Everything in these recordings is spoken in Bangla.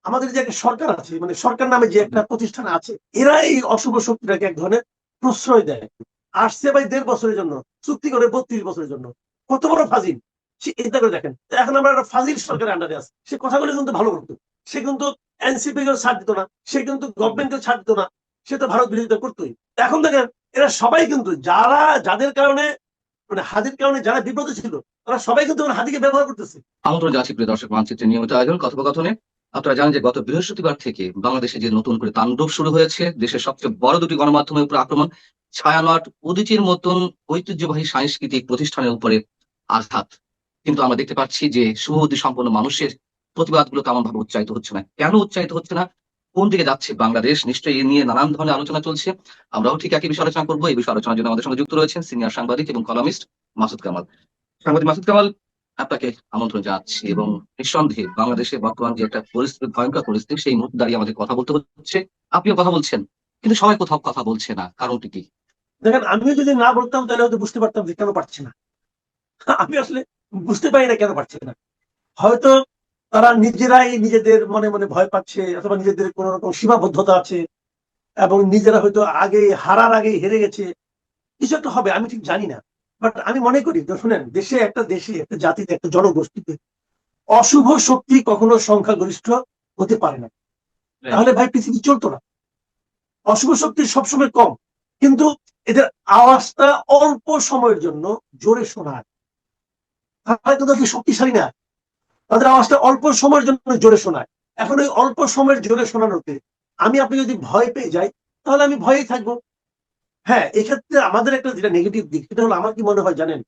আমাদের যে একটা সরকার আছে, মানে সরকার নামে যে একটা প্রতিষ্ঠান আছে, এরা এই অশুভ শক্তিটাকে এক ধরনের প্রশ্রয় দেয়। আসছে ভাই 1.5 বছরের জন্য, চুক্তি করে 32 বছরের জন্য। কত বড় ফাজিল সে, চিন্তা করে দেখেন। এখন আমরা একটা ফাজিল সরকারের আন্ডারে আছে, সে কথাগুলো কিন্তু ভালো বলতো। সে কিন্তু এনসিপি কেও ছাড় দিত না, সে কিন্তু গভর্নমেন্টকেও ছাড় দিত না, সে তো ভারত বিরোধিতা করতোই। এখন দেখেন এরা সবাই কিন্তু যাদের কারণে, মানে হাদির কারণে যারা বিব্রত ছিল, তারা সবাই কিন্তু হাদিকে ব্যবহার করতেছে। আমন্ত্রণ জানাচ্ছি প্রিয় দর্শক, মানচিত্রের নিয়মিত আয়োজন কথোপকথনে। আপনারা জানেন যে গত বৃহস্পতিবার থেকে বাংলাদেশে যে নতুন করে তাণ্ডব শুরু হয়েছে, দেশের সবচেয়ে বড় দুটি গণমাধ্যমের উপর আক্রমণ, ছায়ানট উদীচীর মতন ঐতিহ্যবাহী সাংস্কৃতিক প্রতিষ্ঠানের উপরে আঘাত। কিন্তু আমরা দেখতে পাচ্ছি যে শুভবুদ্ধি সম্পন্ন মানুষের প্রতিবাদগুলো তেমন ভাবে উচ্চারিত হচ্ছে না। কেন উচ্চারিত হচ্ছে না, কোন দিকে যাচ্ছে বাংলাদেশ, নিশ্চয়ই এ নিয়ে নানান ধরনের আলোচনা চলছে। আমরাও ঠিক একই বিষয়ে আলোচনা করবো। এই বিষয়ে আলোচনার জন্য আমাদের সঙ্গে যুক্ত রয়েছেন সিনিয়র সাংবাদিক এবং কলামিস্ট মাসুদ কামাল। সাংবাদিক মাসুদ কামাল, আপনাকে আমন্ত্রণ জানাচ্ছি। এবং নিঃসন্দেহে বাংলাদেশে বর্তমান যে একটা পরিস্থিতি, ভয়ঙ্কর পরিস্থিতি, সেই মুহূর্তে দাঁড়িয়ে আমাদের কথা বলতে হচ্ছে। আপনিও কথা বলছেন, কিন্তু সবাই কোথাও কথা বলছে না, কারণটি কি? দেখেন, আমিও যদি না বলতাম তাহলে হয়তো বুঝতে পারতাম যে কেন পারছে না। আমি আসলে বুঝতে পারি না কেন পারছে না। হয়তো তারা নিজেরাই নিজেদের মনে মনে ভয় পাচ্ছে, অথবা নিজেদের কোন রকম সীমাবদ্ধতা আছে, এবং নিজেরা হয়তো আগে হারার আগে হেরে গেছে। কিছু একটা হবে, আমি ঠিক জানি না। বাট আমি মনে করি তো, শুনেন, দেশে একটা জাতিতে, একটা জনগোষ্ঠীতে অশুভ শক্তি কখনো সংখ্যাগরিষ্ঠ হতে পারে না। তাহলে ভাই পৃথিবী চলতো না। অশুভ শক্তি সবসময় কম, কিন্তু এদের আওয়াজটা অল্প সময়ের জন্য জোরে শোনায়। তারা কিন্তু শক্তিশালী না, তাদের আওয়াজটা অল্প সময়ের জন্য জোরে শোনায়। এখন ওই অল্প সময়ের জোরে শোনানোতে আপনি যদি ভয় পেয়ে যাই, তাহলে আমি ভয়েই থাকবো। হ্যাঁ, এক্ষেত্রে আমাদের একটা যেটা নেগেটিভ দিক, সেটা হলো, আমার কি মনে হয় জানেন,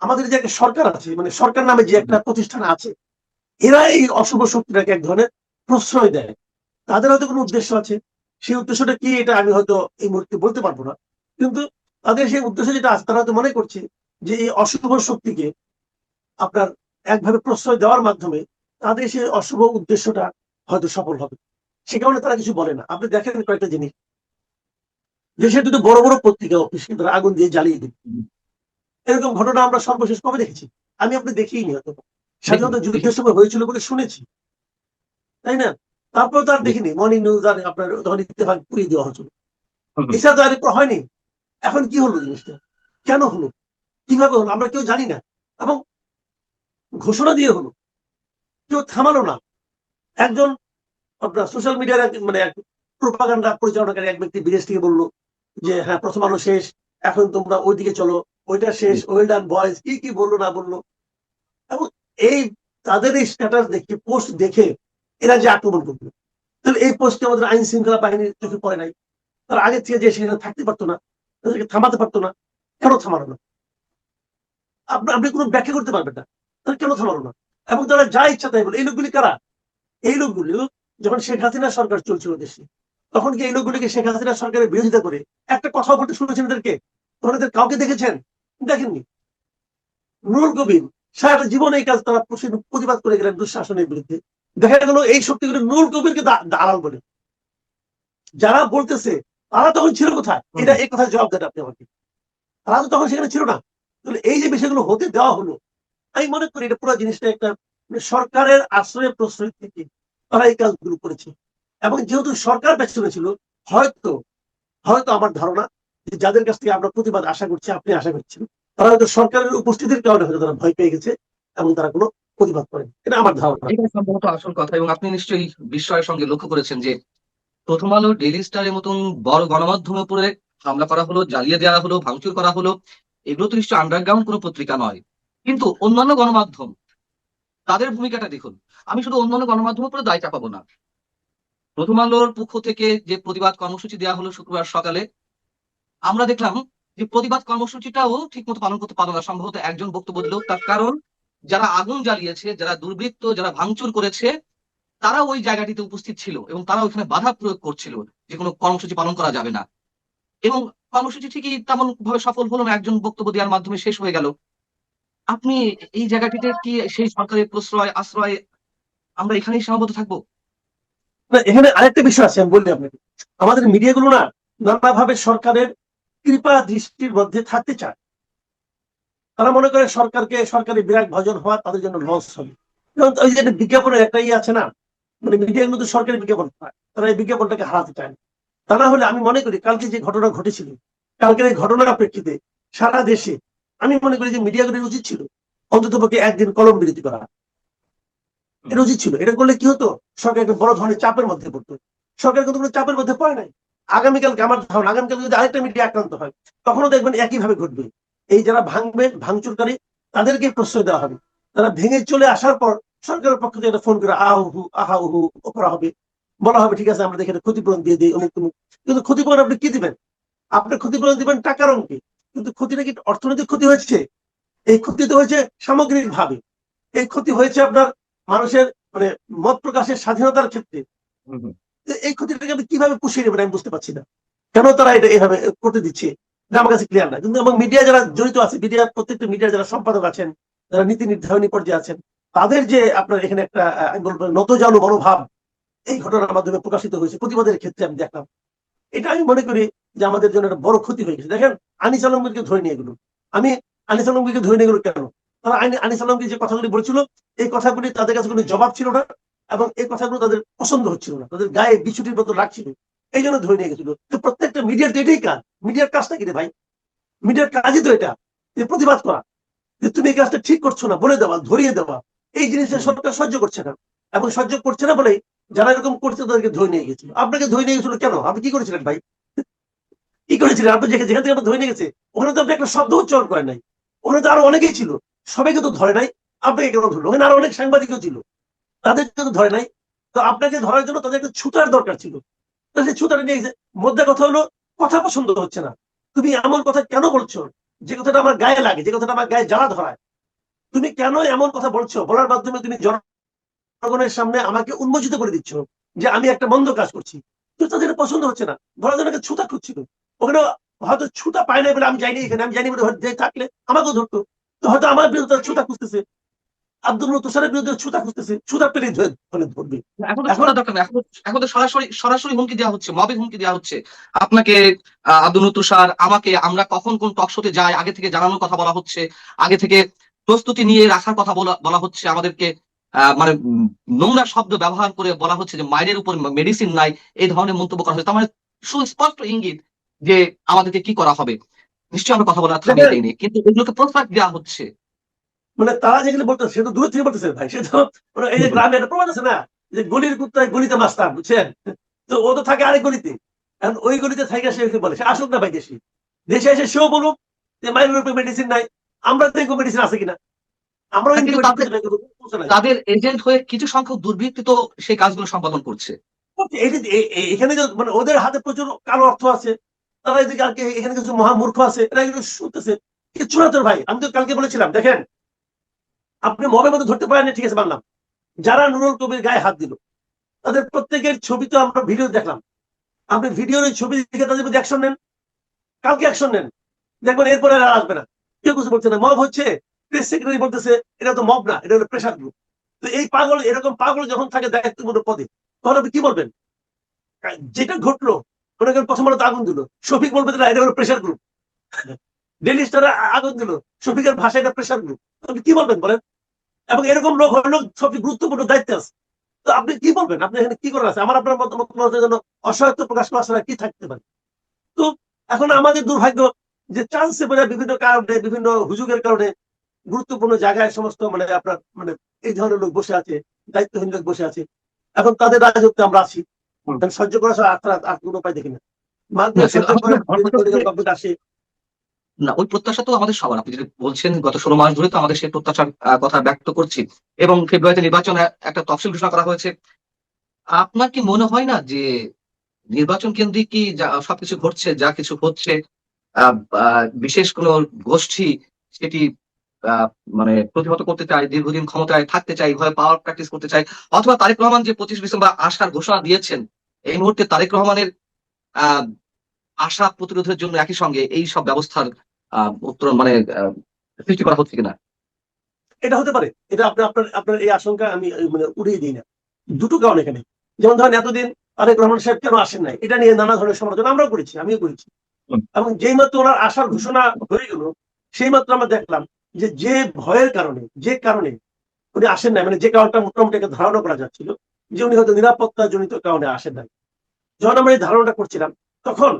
আমাদের যে একটা সরকার আছে, মানে সরকার নামে যে একটা প্রতিষ্ঠান আছে, এরা এই অশুভ শক্তিটাকে এক ধরনের প্রশ্রয় দেয়। তাদের হয়তো কোনো উদ্দেশ্য আছে, সেই উদ্দেশ্যটা কি এটা আমি হয়তো এই মুহূর্তে বলতে পারবো না। কিন্তু তাদের সেই উদ্দেশ্য যেটা আছে, তারা হয়তো মনে করছে যে এই অশুভ শক্তিকে আপনার একভাবে প্রশ্রয় দেওয়ার মাধ্যমে তাদের সেই অশুভ উদ্দেশ্যটা হয়তো সফল হবে। সে কারণে তারা কিছু বলে না। আপনি দেখেন কয়েকটা জিনিস, দেশের দুটো বড় বড় পত্রিকা অফিসকে তারা আগুন দিয়ে জ্বালিয়ে দিবে। এরকম ঘটনা আমরা সর্বশেষ কবে দেখেছি? আপনি দেখিই নি হয়তো। স্বাধীনতা যুদ্ধের সময় হয়েছিল বলে শুনেছি, তাই না? তারপরেও তার দেখিনি। মর্নিং নিউজ আর আপনার ধরেন ইত্তেফাক পুড়িয়ে দেওয়া হয়েছিল। এছাড়া তো আরেকটা হয়নি। এখন কি হলো জিনিসটা? কেন হলো? কিভাবে হলো? আমরা কেউ জানি না। এবং ঘোষণা দিয়ে হলো, কেউ থামালো না। একজন আপনার সোশ্যাল মিডিয়ার মানে প্রোপাগান্ডা পরিচালনাকারী এক ব্যক্তি বিদেশ থেকে বললো যে হ্যাঁ, প্রথম আলো শেষ, এখন তোমরা ওইদিকে চলো, ওইটা শেষ, ওয়েল ডান বয়েজ, কি কি বললো না বললো। এবং এই তাদের এই স্ট্যাটাস দেখে, পোস্ট দেখে এরা যে আক্রমণ করলো, তাহলে এই পোস্টে আমাদের আইন শৃঙ্খলা বাহিনীর চোখে পড়ে নাই? তারা আগে থেকে যে সেখানে থাকতে পারতো না? তাদেরকে থামাতে পারতো না? কেন থামানো না? আপনি কোনো ব্যাখ্যা করতে পারবেন না তারা কেন থামালো না। এবং তারা যা ইচ্ছা তাই বলে। এই লোকগুলি কারা? এই লোকগুলি যখন শেখ হাসিনা সরকার চলছিল দেশে, তখন কি এই লোকগুলিকে শেখ হাসিনা সরকারের বিরোধিতা করে একটা কথা বলতে শুনেছেন এদেরকে? তখন এদের কাউকে দেখেছেন? দেখেননি। নুরুল কবির সারাটা জীবন এই কাজ তারা প্রতিবাদ করে গেলেন দুঃশাসনের বিরুদ্ধে। দেখা গেল এই শক্তিগুলো নুরুল কবিরকে দালাল বলে। যারা বলতেছে তারা তখন ছিল কোথায়? এটা এই কথা জবাব দেন আপনি আমাকে। তারা তো তখন সেখানে ছিল না। তাহলে এই যে বিষয়গুলো হতে দেওয়া হলো, আমি মনে করি এটা পুরো জিনিসটা একটা সরকারের আশ্রয় প্রশ্রয় থেকে তারা এই কাজগুলো করেছে। এবং যেহেতু সরকার পেছনে ছিল, হয়তো হয়তো আমার ধারণা যে যাদের কাছ থেকে আমরা প্রতিবাদ আশা করছি, আপনি আশা করছেন, তারা হয়তো সরকারের উপস্থিতির কারণে হয়তো তারা ভয় পেয়ে গেছে এবং তারা কোনো প্রতিবাদ করেন। এটা আমার ধারণা। এটা সম্ভবত আসল কথা। এবং আপনি নিশ্চয়ই বিস্ময়ের সঙ্গে লক্ষ্য করেছেন যে প্রথম আলো, ডেইলি স্টারের মতন বড় গণমাধ্যমের উপরে হামলা করা হলো, জ্বালিয়ে দেওয়া হলো, ভাঙচুর করা হলো। এগুলো তো নিশ্চয়ই আন্ডারগ্রাউন্ড কোনো পত্রিকা নয়। কিন্তু অন্যান্য গণমাধ্যম, তাদের ভূমিকাটা দেখুন। আমি শুধু অন্যান্য গণমাধ্যমের উপরে দায় চাপাবো না। প্রথম আলোর পক্ষ থেকে যে প্রতিবাদ কর্মসূচি দেওয়া হলো শুক্রবার সকালে, আমরা দেখলাম যে প্রতিবাদ কর্মসূচিটাও ঠিক মতো পালন করতে পারলো না। সম্ভবত একজন বক্তব্য দিল, তার কারণ যারা আগুন জ্বালিয়েছে, যারা দুর্বৃত্ত, যারা ভাঙচুর করেছে, তারা ওই জায়গাটিতে উপস্থিত ছিল এবং তারা ওইখানে বাধা প্রয়োগ করছিল যে কোনো কর্মসূচি পালন করা যাবে না। এবং কর্মসূচি ঠিকই তেমন ভাবে সফল হলো না, একজন বক্তব্য দেওয়ার মাধ্যমে শেষ হয়ে গেল। আপনি এই জায়গাটিতে কি সেই সরকারের প্রশ্রয় আশ্রয় আমরা এখানেই সীমাবদ্ধ থাকবো? না, এখানে আরেকটা বিষয় আছে, আমি বললি আপনাকে। আমাদের মিডিয়াগুলো না নানাভাবে সরকারের কৃপা দৃষ্টির মধ্যে থাকতে চায়। তারা মনে করে সরকারকে, সরকারি বিরাট ভজন হওয়া তাদের জন্য লস হবে। যেমন ওই যে বিজ্ঞাপনের একটা আছে না, মানে মিডিয়াগুলো তো সরকারি বিজ্ঞাপন পায়, তারা এই বিজ্ঞাপনটাকে হারাতে চায় না। তা না হলে আমি মনে করি কালকে যে ঘটনা ঘটেছিল, কালকের এই ঘটনার প্রেক্ষিতে সারা দেশে আমি মনে করি যে মিডিয়াগুলোর উচিত ছিল অন্ততপক্ষে একদিন কলম বিরতি করা। এটা উচিত ছিল। এটা করলে কি হতো, সরকার একটা বড় ধরনের চাপের মধ্যে পড়তো। সরকার কিন্তু কোনো চাপের মধ্যে পড়ে নাই। আগামীকালকে আমার ধারণা, আগামীকাল যদি আরেকটা মিডিয়া আক্রান্ত হয়, তখনও দেখবেন একইভাবে ঘটবে। এই যারা ভাঙবে, ভাঙচুরকারী, তাদেরকে প্রশ্রয় দেওয়া হবে। তারা ভেঙে চলে আসার পর সরকারের পক্ষ থেকে একটা ফোন করে আহু আহা উহু করা হবে, বলা হবে ঠিক আছে আমরা দেখে ক্ষতিপূরণ দিয়ে দিই অমুক তমুক। কিন্তু ক্ষতিপূরণ আপনি কি দিবেন? আপনি ক্ষতিপূরণ দিবেন টাকার অঙ্কে, কিন্তু ক্ষতিটা কি অর্থনৈতিক ক্ষতি হয়েছে? এই ক্ষতি তো হয়েছে সামগ্রিক ভাবে। এই ক্ষতি হয়েছে আপনার মানুষের মানে মত প্রকাশের স্বাধীনতার ক্ষেত্রে। এই ক্ষতিটাকে আপনি কিভাবে পুষিয়ে নেবেন আমি বুঝতে পারছি না। কেন তারা এটা এইভাবে করতে দিচ্ছে এটা আমার কাছে ক্লিয়ার না। কিন্তু এবং মিডিয়া যারা জড়িত আছে, মিডিয়া প্রত্যেকটা মিডিয়ার যারা সম্পাদক আছেন, যারা নীতি নির্ধারণী পর্যায়ে আছেন, তাদের যে আপনার এখানে একটা আমি বলবো নতজানু মনোভাব এই ঘটনার মাধ্যমে প্রকাশিত হয়েছে প্রতিবাদের ক্ষেত্রে আমি দেখলাম। এটা আমি মনে করি যে আমাদের জন্য একটা বড় ক্ষতি হয়ে গেছে। দেখেন আনিস আলমগীরকে ধরে নিয়ে গেল, আমি আনিস আলমগীরকে ধরে নিয়ে গেল কেন? তারা আনিস আলমগীর যে কথাগুলি বলেছিল, এই কথাগুলি তাদের কাছে কোনো জবাব ছিল না, এবং এই কথাগুলো তাদের পছন্দ হচ্ছিল না, তাদের গায়ে বিছুটির মতো লাগছিল, এই জন্য ধরে নিয়ে গেছিল। তো প্রত্যেকটা মিডিয়ার তো এটাই কাজ। মিডিয়ার কাজটা কি রে ভাই? মিডিয়ার কাজই তো এটা, যে প্রতিবাদ করা, যে তুমি এই কাজটা ঠিক করছো না বলে দেওয়া, ধরিয়ে দেওয়া। এই জিনিসটা সরকার সহ্য করছে না, এবং সহ্য করছে না বলেই যারা এরকম করছে তাদেরকে ধরে নিয়ে গেছিল। আপনাকে ধরে নিয়ে গেছিল কেন? আপনি কি করেছিলেন ভাই? কি করেছিলেন আপনি? যেখান থেকে আপনার ধরে নিয়ে গেছে ওখানে তো আপনি একটা শব্দ উচ্চারণ করেন নাই। ওখানে তো আরো অনেকেই ছিল, সবাইকে তো ধরে নাই। আপনাকে কেন ধরলো? ওখানে আরো অনেক সাংবাদিকও ছিল, তাদেরকে তো ধরে নাই। তো আপনাকে ধরার জন্য তাদের একটা ছুতার দরকার ছিল, সেই ছুতাটা নিয়ে গেছে। মধ্যে কথা হলো কথা পছন্দ হচ্ছে না, তুমি এমন কথা কেন বলছো যে কথাটা আমার গায়ে লাগে, যে কথাটা আমার গায়ে জ্বালা ধরায়? তুমি কেন এমন কথা বলছো? বলার মাধ্যমে তুমি জনগণের সামনে আমাকে উন্মোচিত করে দিচ্ছ যে আমি একটা মন্দ কাজ করছি। তো তাদের এটা পছন্দ হচ্ছে না, ধরার জন্য একটা ছুতা খুঁজছিল। ওখানে হয়তো ছুতা পায় না বলে আমি যাইনি, এখানে আমি জানি বলে যে থাকলে আমাকেও ধরতো। তো হয়তো আমার বিরুদ্ধে তারা ছুতা খুঁজতেছে, আব্দুল তুষারের বিরুদ্ধে ছুতা খুঁজতেছে, ছুতা পেলেই ধরবে। এখন তো এখন ছোটা দরকার নেই, এখন তো সরাসরি সরাসরি হুমকি দেওয়া হচ্ছে, মবে হুমকি দেওয়া হচ্ছে আপনাকে। আব্দুল তুষার, আমাকে, আমরা কখন কোন টক শোতে যাই আগে থেকে জানানোর কথা বলা হচ্ছে, আগে থেকে প্রস্তুতি নিয়ে রাখার কথা বলা বলা হচ্ছে আমাদেরকে। মানে নোংরা শব্দ ব্যবহার করে বলা হচ্ছে যে মায়ের উপর মেডিসিন নাই, এই ধরনের মন্তব্য করা হচ্ছে। তার মানে সুস্পষ্ট ইঙ্গিত যে আমাদেরকে কি করা হবে। নিশ্চয়ই আমরা কথা বলা থামিয়ে দেখেন, দেয়নি, কিন্তু এগুলোকে প্রস্তাব দেওয়া হচ্ছে। মানে তারা যেগুলো বলতেছে সে তো দূর থেকে বলতেছে ভাই, সে তো মানে এই যে গ্রামে একটা প্রবাদ আছে না, যে গলির কুত্তায় গলিতে মাস্টার, বুঝছেন? তো ও তো থাকে আরেক গলিতে, এখন ওই গলিতে থাকে সে বলে সে আসুক না ভাই দেশে, দেশে এসে সেও বলুক যে মায়ের উপরে মেডিসিন নাই, আমরা দেখবো মেডিসিন আছে কিনা, আমরাও কিন্তু ইনকিউবেটর তাদের করতে নাই। তাদের এজেন্ট হয়ে কিছু সংখ্যক দুর্বৃত্ত তো সেই কাজগুলো সম্পাদন করছে। এখানে যে মানে ওদের হাতে প্রচুর কালো অর্থ আছে, তারা এদিকে আর এখানে কিছু মহামূর্খ আছে, এরা এগুলো শুনতেছে কিচ্ছু না। তোর ভাই আমি তো কালকে বলেছিলাম, দেখেন আপনি মবের মধ্যে ধরতে পারেন ঠিক আছে মানলাম, যারা নুরুল কবির গায়ে হাত দিল তাদের প্রত্যেকের ছবি তো আমরা ভিডিও দেখলাম। আপনি ভিডিওর ওই ছবি দেখে তাদের প্রতি অ্যাকশন নেন, কালকে অ্যাকশন নেন, দেখবেন এরপরে আর আসবে না। কেউ কিছু বলছে না। মব হচ্ছে, প্রেস সেক্রেটারি বলতেছে এটা তো মব না, এটা হলো প্রেশার গ্রুপ। তো এই পাগল, এরকম পাগল যখন থাকে দায়িত্বপূর্ণ পদে, তখন আপনি কি বলবেন? যেটা ঘটলো, মনে করেন প্রথম আলোতে আগুন দিল, শফিক বলবে না এটা হলো প্রেশার গ্রুপ। ডেইলি স্টারে আগুন দিল, শফিকের ভাষায় এটা প্রেশার গ্রুপ। আপনি কি বলবেন বলেন? এবং এরকম লোক হলো সবচেয়ে গুরুত্বপূর্ণ দায়িত্বে আছে। তো আপনি কি বলবেন? আপনি এখানে কি করার আছে? আমার আপনার মতামতের জন্য অসহায়ত্ব প্রকাশ করা ছাড়া কি থাকতে পারে? তো এখন আমাদের দুর্ভাগ্য যে চান্সে মানে বিভিন্ন কারণে, বিভিন্ন হুজুগের কারণে গুরুত্বপূর্ণ জায়গায় সমস্ত মানে আপনার মানে এই ধরনের লোক বসে আছে, দায়িত্বহীন লোক বসে আছে। এখন তাদের রাজত্বে আমরা আছি, সহ্য করা ছাড়া আর কোনো উপায় দেখি না। মাঝে সহ্য করে গভর্নমেন্ট আসে। না, ওই প্রত্যাশা তো আমাদের সবার। আপনি যেটা বলছেন গত 16 মাস ধরে তো আমাদের সেই প্রত্যাশার কথা ব্যক্ত করছি, এবং ফেব্রুয়ারিতে নির্বাচন একটা তফসিল ঘোষণা করা হয়েছে। আপনার কি মনে হয় না যে নির্বাচন কেন্দ্রিক কি সবকিছু ঘটছে, যা কিছু হচ্ছে, বিশেষ কোন গোষ্ঠী সেটি আহ, মানে প্রতিহত করতে চায়, দীর্ঘদিন ক্ষমতায় থাকতে চায়, ভয় পাওয়ার প্র্যাকটিস করতে চায়, অথবা তারেক রহমান যে 25 ডিসেম্বর আসার ঘোষণা দিয়েছেন, এই মুহূর্তে তারেক রহমানের আহ আশা প্রতিরোধের জন্য একই সঙ্গে এই সব ব্যবস্থার উত্তরণ মানে সৃষ্টি করা হচ্ছে কিনা? এটা হতে পারে। এটা আপনার আপনার আপনার এই আশঙ্কা আমি মানে উড়িয়ে দিই না। দুটো কারণ এখানে। যেমন ধরেন এতদিন তারেক রহমান সাহেব কেন আসেন নাই, এটা নিয়ে নানা ধরনের সমালোচনা আমরাও করেছি, আমিও করেছি। এবং যেই মাত্র ওনার আসার ঘোষণা হয়ে গেল, সেই মাত্র আমরা দেখলাম যে ভয়ের কারণে, যে কারণে উনি আসেন নাই, মানে যে কারণটা মোটামুটি ধারণা করা যাচ্ছিল, যে উনি হয়তো নিরাপত্তা জনিত কারণে আসেন নাই। যখন আমরা এই ধারণাটা করছিলাম, তখন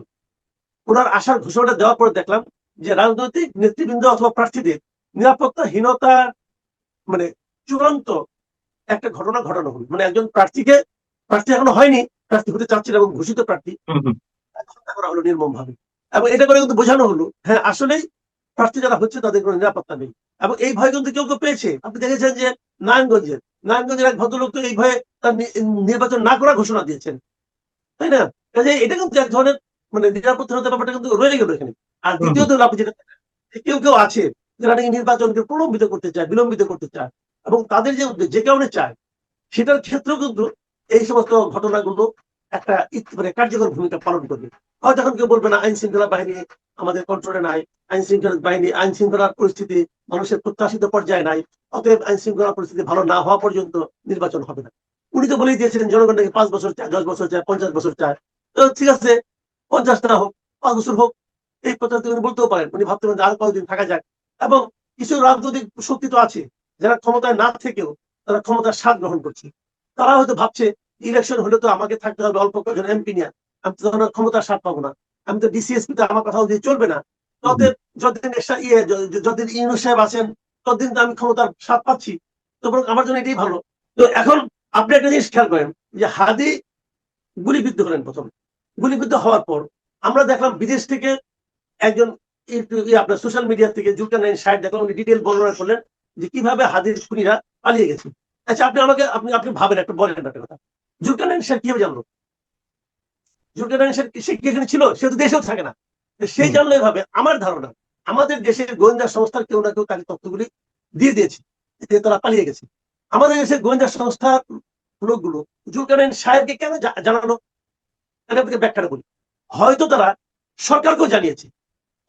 ওনার আসার ঘোষণাটা দেওয়ার পরে দেখলাম যে রাজনৈতিক নেতৃবৃন্দ অথবা প্রার্থীদের নিরাপত্তাহীনতার মানে চূড়ান্ত একটা ঘটনা ঘটানো হলো। মানে একজন প্রার্থী এখনো হয়নি, প্রার্থী হতে চাচ্ছিল এবং ঘোষিত প্রার্থী হত্যা করা হলো নির্মম ভাবে। এবং এটা করে কিন্তু বোঝানো হলো, হ্যাঁ আসলেই প্রার্থী যারা হচ্ছে তাদের কোনো নিরাপত্তা নেই। এবং এই ভয় কিন্তু কেউ পেয়েছে। আপনি দেখেছেন যে নারায়ণগঞ্জের এক ভদ্রলোক তো এই ভয়ে তার নির্বাচন না করার ঘোষণা দিয়েছেন, তাই না? কাজে এটা কিন্তু এক ধরনের মানে নিরাপত্তাহীনতার ব্যাপারটা কিন্তু রয়ে গেল এখানে। আর দ্বিতীয়ত হলো আপনি যেটা কেউ আছে যারা নাকি নির্বাচনকে প্রলম্বিত করতে চায়, বিলম্বিত করতে চায়, এবং তাদের যে উদ্দেশ্য যে কারণে চায় সেটার ক্ষেত্রেও কিন্তু এই সমস্ত ঘটনাগুলো একটা মানে কার্যকর ভূমিকা পালন করবে। হয়তো এখন কেউ বলবে না আইন শৃঙ্খলা বাহিনী আমাদের কন্ট্রোলে নাই, আইন শৃঙ্খলার পরিস্থিতি মানুষের প্রত্যাশিত পর্যায়ে নাই, অতএব আইন শৃঙ্খলা পরিস্থিতি ভালো না হওয়া পর্যন্ত নির্বাচন হবে না। উনি তো বলেই দিয়েছিলেন জনগণ নাকি 5 বছর চায়, 10 বছর চায়, 50 বছর চায়। তো ঠিক আছে, 50 না হোক, 5 বছর হোক, এই কথা উনি বলতেও পারেন। উনি ভাবতে পারেন আর কতদিন থাকা যাক। এবং কিছু রাজনৈতিক শক্তি তো আছে যারা ক্ষমতায় না থেকেও তারা ক্ষমতার স্বাদ গ্রহণ করছে। তারা হয়তো ভাবছে ইলেকশন হলে তো আমাকে থাকতে হবে অল্প কয়েকজন এমপি নিয়ে, আমি তো তখন ক্ষমতার স্বাদ পাবো না, আমি তো ডিসিএসপি তে আমার কথা দিয়ে চলবে না, যতদিন ইউনূস সাহেব আছেন ততদিন তো আমি ক্ষমতার স্বাদ পাচ্ছি, তো বরং আমার জন্য এটাই ভালো। তো এখন আপনি একটা জিনিস খেয়াল করেন যে হাদি গুলিবিদ্ধ হলেন প্রথম। গুলিবিদ্ধ হওয়ার পর আমরা দেখলাম বিদেশ থেকে একজন আপনার সোশ্যাল মিডিয়া থেকে জুলকারনাইন সাহেব দেখলাম উনি ডিটেল বর্ণনা করলেন যে কিভাবে হাদির খুনিরা পালিয়ে গেছে। আচ্ছা আপনি ভাবেন একটা, বলেন একটা কথা, জুলকারনাইন সাহেব কিভাবে জানলো? জুলকারনাইন সাহেব সে কি এখানে ছিল? সে তো দেশেও থাকে না, সেই জানলো এভাবে। আমার ধারণা আমাদের দেশের গোয়েন্দা সংস্থার কেউ না কেউ তাকে তথ্যগুলি দিয়ে দিয়েছে যে তারা পালিয়ে গেছে। আমাদের দেশের গোয়েন্দা সংস্থার লোকগুলো জুলকারনাইন সাহেবকে কেন জানালো? আপনাকে ব্যাখ্যাটা বলি। হয়তো তারা সরকারকেও জানিয়েছে,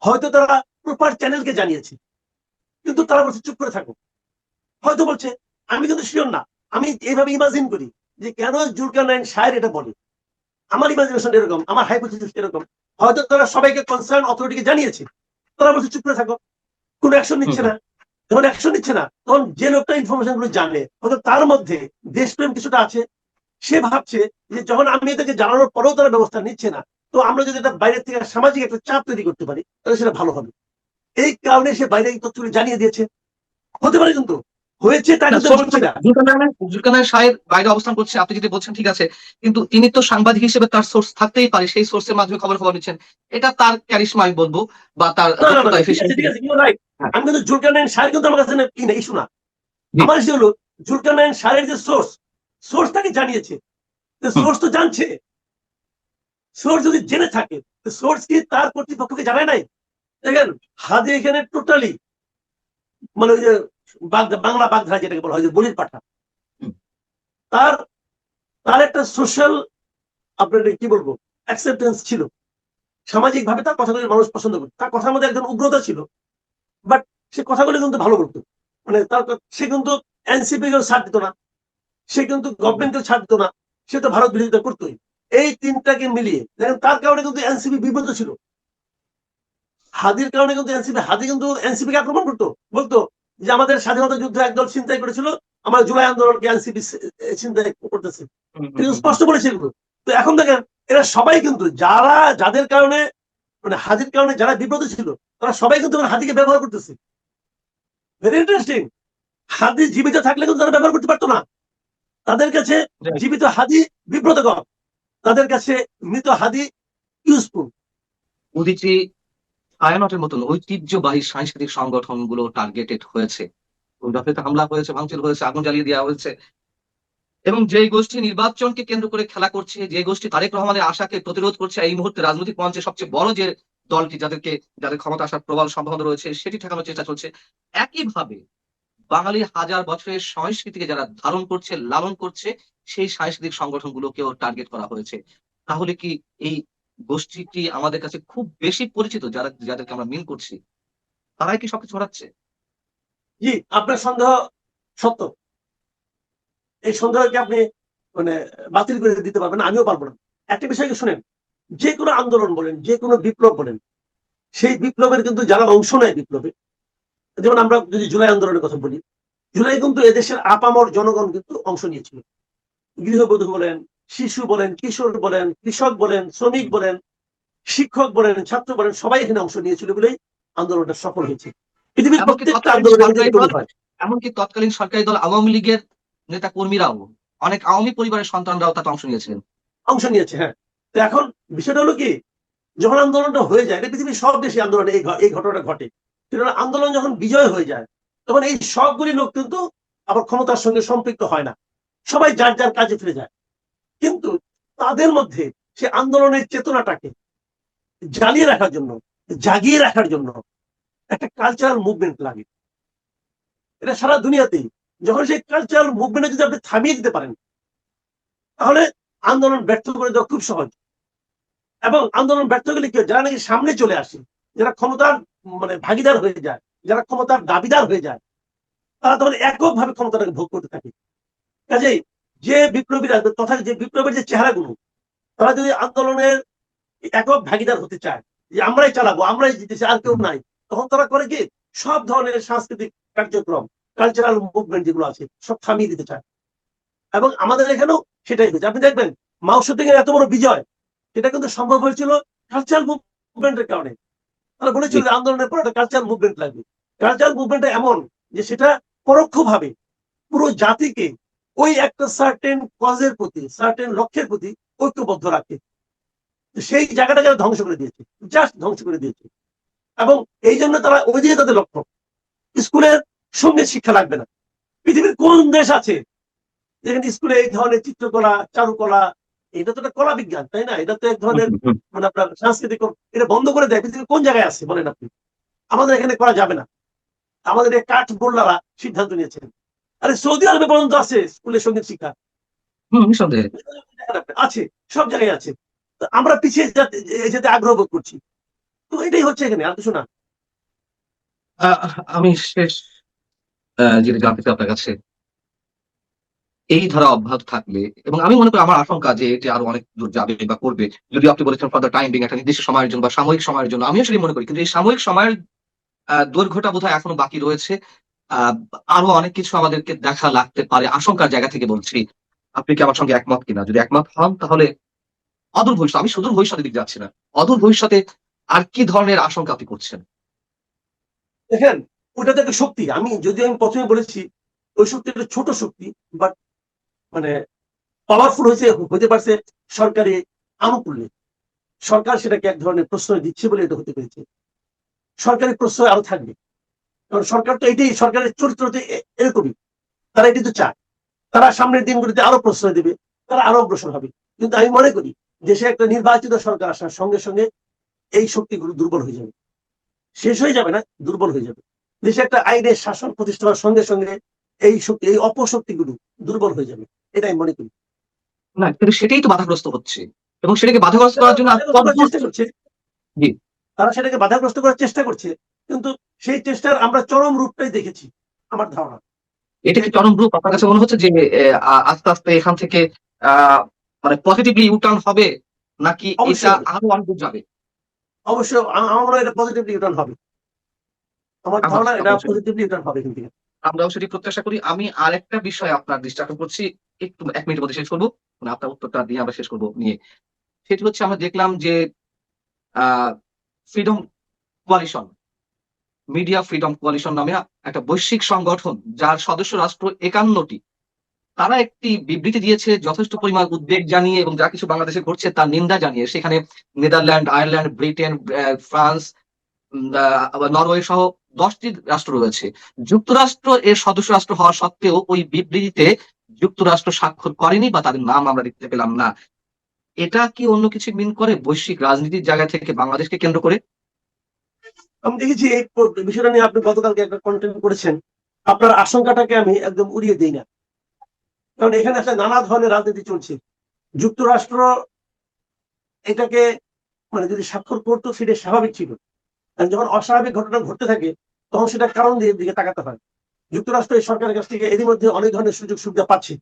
হয়তো তারা প্রপার চ্যানেলকে জানিয়েছে, কিন্তু তারা বলছে চুপ করে থাকো। হয়তো বলছে, আমি কিন্তু শিওর না, আমি এইভাবে ইমাজিন করি যে কেন জুলকারনাইন সাহেব এটা বলে। আমার ইমাজিনেশন এরকম, আমার হাইপোথিসিস এরকম। হয়তো তারা সবাইকে কনসার্ন অথরিটিকে জানিয়েছে, তারা বলছে চুপ করে থাকো, কোনো অ্যাকশন নিচ্ছে না। যখন অ্যাকশন নিচ্ছে না, তখন যে লোকটা ইনফরমেশন গুলো জানে হয়তো তার মধ্যে দেশপ্রেম কিছুটা আছে। সে ভাবছে যে যখন আমি এদেরকে জানানোর পরেও তারা ব্যবস্থা নিচ্ছে না, তো আমরা যদি এটা বাইরের থেকে সামাজিক একটা চাপ তৈরি করতে পারি তাহলে সেটা ভালো হবে। এই কারণে সে বাইরে তথ্যগুলি জানিয়ে দিয়েছে। হতে পারে কিন্তু হয়েছে তাই কিন্তু বলছি না। জুলকারনাইন সাহেব বাইরে অবস্থান করছে, আপনি যদি বলছেন ঠিক আছে, কিন্তু তিনি তো সাংবাদিক হিসেবে তার সোর্স থাকতেই পারে, সেই সোর্সের মাধ্যমে খবর নিচ্ছেন, এটা তার ক্যারিশমা আমি বলবো, বা তার দক্ষতা, efficiency। হ্যাঁ। আমি কিন্তু জুলকারনাইন সাহেব কিন্তু আমার কাছে ইস্যু না। জি। আমার ইস্যু হলো জুলকারনাইন সাহেবের যে সোর্স তাকে জানিয়েছে, সোর্স তো জানছে। সোর্স যদি জেনে থাকে, সোর্স কি তার কর্তৃপক্ষকে জানায় নাই? দেখেন হাদি এখানে টোটালি মানে ওই যে বাংলা বাগধারা যেটাকে বলা হয় যে বলির পাঠা, তার তার একটা সোশ্যাল আপনার কি বলবো অ্যাকসেপ্টেন্স ছিল। সামাজিক ভাবে তার কথাগুলি মানুষ পছন্দ করত, তার কথার মধ্যে একজন উগ্রতা ছিল, বাট সে কথাগুলি কিন্তু ভালো বলতো। মানে সে কিন্তু এনসিপি কেও ছাড় দিত না, সে কিন্তু গভর্নমেন্টকেও ছাড় দিত না, সে তো ভারত বিরোধিতা করতোই। এই তিনটাকে মিলিয়ে দেখেন তার কারণে কিন্তু এনসিপি বিব্রত ছিল। হাদির কারণে কিন্তু হাদি কিন্তু এনসিপি কে আক্রমণ করতো, বলতো যে আমাদের স্বাধীনতা যুদ্ধ একদল চিন্তাই করেছিল, আমার জুলাই আন্দোলনকে এনসিপি চিন্তাই করতেছে, কিন্তু স্পষ্ট বলেছে এগুলো। তো এখন দেখেন এরা সবাই কিন্তু যাদের কারণে মানে হাদির কারণে যারা বিব্রত ছিল তারা সবাই কিন্তু হাদিকে ব্যবহার করতেছে। Very interesting. হাদি জীবিত থাকলে কিন্তু তারা ব্যবহার করতে পারতো না। তাদের কাছে জীবিত হাদি বিব্রতকর, তাদের কাছে মৃত হাদি ইউজফুল। উদীচী ছায়ানটের মতন ঐতিহ্যবাহী সাংস্কৃতিক সংগঠনগুলো টার্গেটেড হয়েছে, হামলা হয়েছে, ভাঙচুর হয়েছে, আগুন জ্বালিয়ে দেওয়া হয়েছে। এবং যে গোষ্ঠী নির্বাচনকে কেন্দ্র করে খেলা করছে, যে গোষ্ঠী তারেক রহমানের আশাকে প্রতিরোধ করছে, এই মুহূর্তে রাজনৈতিক মঞ্চে সবচেয়ে বড় যে দলটি, যাদের ক্ষমতা আসার প্রবল সম্ভাবনা রয়েছে, সেটি ঠেকানোর চেষ্টা চলছে। একইভাবে বাঙালির হাজার বছরের সংস্কৃতিকে যারা ধারণ করছে, লালন করছে, সেই সাংস্কৃতিক সংগঠনগুলোকেও টার্গেট করা হয়েছে। তাহলে কি এই গোষ্ঠীটি আমাদের কাছে খুব বেশি পরিচিত, যাদেরকে আমরা মিন করছি, তারাই কি সবকিছু ছড়াচ্ছে? জি, আপনার সন্দেহ সত্য। এই সন্দেহকে আপনি মানে বাতিল করে দিতে পারবেন, আমিও পারবো না। একটা বিষয়কে শুনেন, যে কোনো আন্দোলন বলেন, যে কোনো বিপ্লব বলেন, সেই বিপ্লবের কিন্তু যারা অংশ নেয় বিপ্লবে, যেমন আমরা যদি জুলাই আন্দোলনের কথা বলি, জুলাই কিন্তু এদেশের আপামর জনগণ কিন্তু অংশ নিয়েছিল। গৃহবধূ বলেন, শিশু বলেন, কিশোর বলেন, কৃষক বলেন, শ্রমিক বলেন, শিক্ষক বলেন, ছাত্র বলেন, সবাই এখানে অংশ নিয়েছিল বলেই আন্দোলনটা সফল হয়েছে। পৃথিবীর এমনকি প্রত্যেকটা তৎকালীন আন্দোলনে সরকারি এরকমই দল হয়। এমনকি তৎকালীন সরকারি দল আওয়ামী লীগের নেতা কর্মীরাও, অনেক আওয়ামী পরিবারের সন্তানরাও তাতে অংশ নিয়েছিলেন। অংশ নিয়েছে, হ্যাঁ। তো এখন বিষয়টা হলো কি, যখন আন্দোলনটা হয়ে যায়, এটা পৃথিবীর সব দেশে আন্দোলনে এই ঘটনাটা ঘটে। কিন্তু আন্দোলন যখন বিজয় হয়ে যায়, তখন এই সবগুলি লোক কিন্তু আবার ক্ষমতার সঙ্গে সম্পৃক্ত হয় না, সবাই যার যার কাজে ফিরে যায়। কিন্তু তাদের মধ্যে সে আন্দোলনের চেতনাটাকে জ্বালিয়ে রাখার জন্য, জাগিয়ে রাখার জন্য একটা কালচারাল মুভমেন্ট লাগে। এটা সারা দুনিয়াতেই, যখন সেই কালচারাল মুভমেন্টে যদি আপনি থামিয়ে দিতে পারেন, তাহলে আন্দোলন ব্যর্থ করে দেওয়া খুব সহজ। এবং আন্দোলন ব্যর্থ গেলে কি হয়, যারা নাকি সামনে চলে আসে, যারা ক্ষমতার ভাগিদার হয়ে যায়, যারা ক্ষমতার দাবিদার হয়ে যায়, তারা তখন এককভাবে ক্ষমতাটাকে ভোগ করতে থাকে। কাজেই যে বিপ্লবীরা, তথা যে বিপ্লবের যে চেহারাগুলো, তারা যদি আন্দোলনের একক ভাগিদার হতে চায়, যে আমরাই চালাবো, আমরাই জিতেছি, আর কেউ নাই, তখন তারা করে কি, সব ধরনের সাংস্কৃতিক কার্যক্রম, কালচারাল মুভমেন্ট যেগুলো আছে, সব থামিয়ে দিতে চায়। এবং আমাদের এখানেও সেটাই হয়েছে। আপনি দেখবেন মাও সেতুং এর এত বড় বিজয়, এটা কিন্তু সম্ভব হয়েছিল কালচারাল মুভমেন্টের কারণে। তারা বলেছিল যে আন্দোলনের পর একটা কালচারাল মুভমেন্ট লাগবে। কালচারাল মুভমেন্টটা এমন যে সেটা পরোক্ষভাবে পুরো জাতিকে ওই একটা সার্টেন কজের প্রতি, সার্টেন লক্ষ্যের প্রতি ঐক্যবদ্ধ রাখে। সেই জায়গাটাকে ধ্বংস করে দিয়েছে, জাস্ট ধ্বংস করে দিয়েছে। এবং এই জন্য তারা ওই দিকে তাদের লক্ষ্য, স্কুলের সঙ্গীত শিক্ষা লাগবে না। পৃথিবীর কোন দেশ আছে যেখানে স্কুলে এই ধরনের চিত্রকলা, চারুকলা, এটা তো একটা কলা বিজ্ঞান, তাই না? এটা তো এক ধরনের আপনার সাংস্কৃতিক, এটা বন্ধ করে দেয় পৃথিবীর কোন জায়গায় আছে বলেন আপনি? আমাদের এখানে করা যাবে না। আমাদের এই কাঠ বোল্লারা সিদ্ধান্ত নিয়েছেন। আরে সৌদি আরবে পর্যন্ত আছে স্কুলের সঙ্গীত শিক্ষা, নিঃসন্দেহে। আছে, সব জায়গায় আছে। আমরা পিছিয়ে যেতে আগ্রহ বোধ করছি। তো এটাই হচ্ছে এখানে, আর কিছু না। আমি শেষ যেটা জানতে চাই আপনার কাছে, এই ধারা অব্যাহত থাকলে, এবং আমি মনে করি আমার আশঙ্কা যে এটি আরো অনেক দূর যাবে বা করবে, যদি আপনি বলেছেন ফর দ্য টাইম বিং, একটা নির্দিষ্ট সময়ের জন্য বা সাময়িক সময়ের জন্য, আমিও সেটাই মনে করি। কিন্তু এই সাময়িক সময়ের দৈর্ঘ্যটা বোধহয় এখনো বাকি রয়েছে। আহ, আরো অনেক কিছু আমাদেরকে দেখা লাগতে পারে, আশঙ্কার জায়গা থেকে বলছি। আপনি কি আমার সঙ্গে একমত কিনা? যদি একমত হন তাহলে অদূর ভবিষ্যৎ, আমি সুদূর ভবিষ্যতের দিকে যাচ্ছি না, অদূর ভবিষ্যতে আর কি ধরনের আশঙ্কা আপনি করছেন? দেখেন, ওটা তো একটা শক্তি। আমি প্রথমে বলেছি, ওই শক্তি একটা ছোট শক্তি, বাট মানে পাওয়ারফুল হতে পারছে সরকারি আনুকূল্যে। সরকার সেটাকে এক ধরনের প্রশ্রয় দিচ্ছে বলে এটা হতে পেরেছে। সরকারি প্রশ্রয় আরো থাকবে, কারণ সরকার তো এটাই, সরকারের চরিত্র তো এরকমই। তারা এটি তো চায়, তারা সামনের দিনগুলিতে আরো প্রশ্রয় দেবে, তারা আরো অগ্রসর হবে। কিন্তু আমি মনে করি দেশে একটা নির্বাচিত সরকার আসার সঙ্গে সঙ্গে এই শক্তিগুলো দুর্বল হয়ে যাবে। শেষ হয়ে যাবে না, দুর্বল হয়ে যাবে। দেশে একটা আইনের শাসন প্রতিষ্ঠা হওয়ার সঙ্গে সঙ্গে এই শক্তি, এই অপশক্তিগুলো দুর্বল হয়ে যাবে, এটা আমি মনে করি। না, কিন্তু সেটাই তো বাধাগ্রস্ত হচ্ছে, এবং সেটাকে বাধাগ্রস্ত করার জন্য চেষ্টা করছে, জি, তারা সেটাকে বাধাগ্রস্ত করার চেষ্টা করছে, কিন্তু সেই চেষ্টার আমরা চরম রূপটাই দেখেছি, আমার ধারণা। এটা কি চরম রূপ আপনার কাছে মনে হচ্ছে যে আস্তে আস্তে এখান থেকে আহ মানে পজিটিভলি ইউটার্ন হবে, নাকি এটা অবশ্যই, আরো অনেক দূর যাবে? অবশ্যই আমার মনে হয় এটা পজিটিভলি রিটার্ন হবে। আমার আমার ধারণা এটা আমরাও সেটি পজিটিভলি রিটার্ন হবে কিন্তু। আমরাও সেটি প্রত্যাশা করি। আমি আরেকটা বিষয় আপনার দৃষ্টি আকর্ষণ করছি, একটু 1 মিনিটের মধ্যে শেষ করবো, মানে আপনার উত্তরটা দিয়ে আমরা শেষ করবো নিয়ে। সেটি হচ্ছে, আমরা দেখলাম যে freedom coalition, media freedom coalition নামে একটা বৈশ্বিক সংগঠন, যার সদস্য রাষ্ট্র 51টি, তারা একটি বিবৃতি দিয়েছে যথেষ্ট পরিমাণ উদ্বেগ জানিয়ে, এবং যা কিছু বাংলাদেশে ঘটছে তার নিন্দা জানিয়ে। সেখানে Netherland, Ireland, Britain, France, Norway সহ 10টি রাষ্ট্র রয়েছে। যুক্তরাষ্ট্র এর সদস্য রাষ্ট্র হওয়া সত্ত্বেও ওই বিবৃতিতে যুক্তরাষ্ট্র স্বাক্ষর করেনি, বা তাদের নাম আমরা দেখতে পেলাম না। এটা কি অন্য কিছু মিন করে বৈশ্বিক রাজনীতির জায়গা থেকে বাংলাদেশকে কেন্দ্র করে? আমি দেখেছি এই বিষয়টা নিয়ে আপনি গতকালকে একটা কন্টেন্ট করেছেন। আপনার আশঙ্কাটাকে আমি একদম উড়িয়ে দিই না, কারণ এখানে একটা নানা ধরনের রাজনীতি চলছে। যুক্তরাষ্ট্র এটাকে যদি স্বাক্ষর করতো সেটা স্বাভাবিক ছিল। আর যখন অস্বাভাবিক ঘটনা ঘটতে থাকে, তখন সেটা কারণ দিকে তাকাতে হয়। যুক্তরাষ্ট্র এই সরকারের কাছ থেকে এরই মধ্যে অনেক ধরনের সুযোগ সুবিধা পাচ্ছে,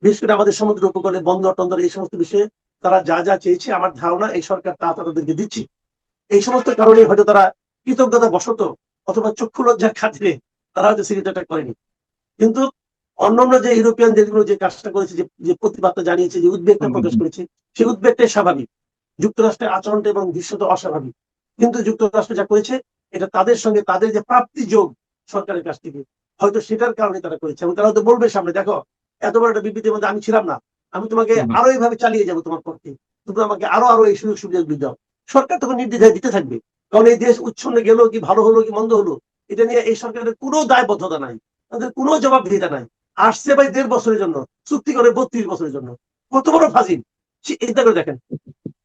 বিশেষ করে আমাদের সমুদ্র উপকূলে বন্দর টন্দর এই সমস্ত বিষয়ে তারা যা যা চেয়েছে, আমার ধারণা এই সরকার তা তাদেরকে দিচ্ছে। এই সমস্ত কারণে হয়তো তারা কৃতজ্ঞতা বশত অথবা চক্ষু লজ্জার খাতিরে তারা হয়তো সিরিজটা করেনি। কিন্তু অন্যান্য যে ইউরোপিয়ান দেশগুলো যে কাজটা করেছে, যে প্রতিবাদটা জানিয়েছে, যে উদ্বেগটা প্রকাশ করেছে, সেই উদ্বেগটাই স্বাভাবিক। যুক্তরাষ্ট্রের আচরণটা এবং দৃশ্যটা অস্বাভাবিক, কিন্তু যুক্তরাষ্ট্র যা করেছে এটা তাদের সঙ্গে তাদের যে প্রাপ্তি যোগ সরকারের কাছ থেকে, হয়তো সেটার কারণে তারা করেছে। এবং তারা হয়তো বলবে সামনে, দেখো এত বড় একটা বিবৃতির মধ্যে আমি ছিলাম না, আমি তোমাকে আরো এইভাবে চালিয়ে যাবো তোমার পক্ষে, তুমি আমাকে আরো এই সুযোগ সুবিধা দাও। সরকার তখন নির্দ্বিধায় দিতে থাকবে, কারণ এই দেশ উচ্ছন্নে গেল কি ভালো হলো কি মন্দ হলো, এটা নিয়ে এই সরকারের কোনো দায়বদ্ধতা নাই, তাদের কোনো জবাবদিহিতা নাই। আসছে ভাই 1.5 বছরের জন্য, চুক্তি করে 32 বছরের জন্য, কত বড় ফাজিল চিন্তা করে দেখেন।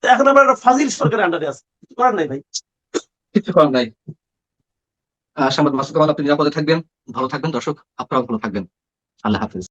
তো এখন আমরা একটা ফাজিল সরকারের আন্ডারে আছি, কিছু করার নাই ভাই। কিছু করার নাই। সাংবাদিক মাসুদ কামাল, আপনি নিরাপদে থাকবেন, ভালো থাকবেন। দর্শক আপনারাও ভালো থাকবেন। আল্লাহ হাফিজ।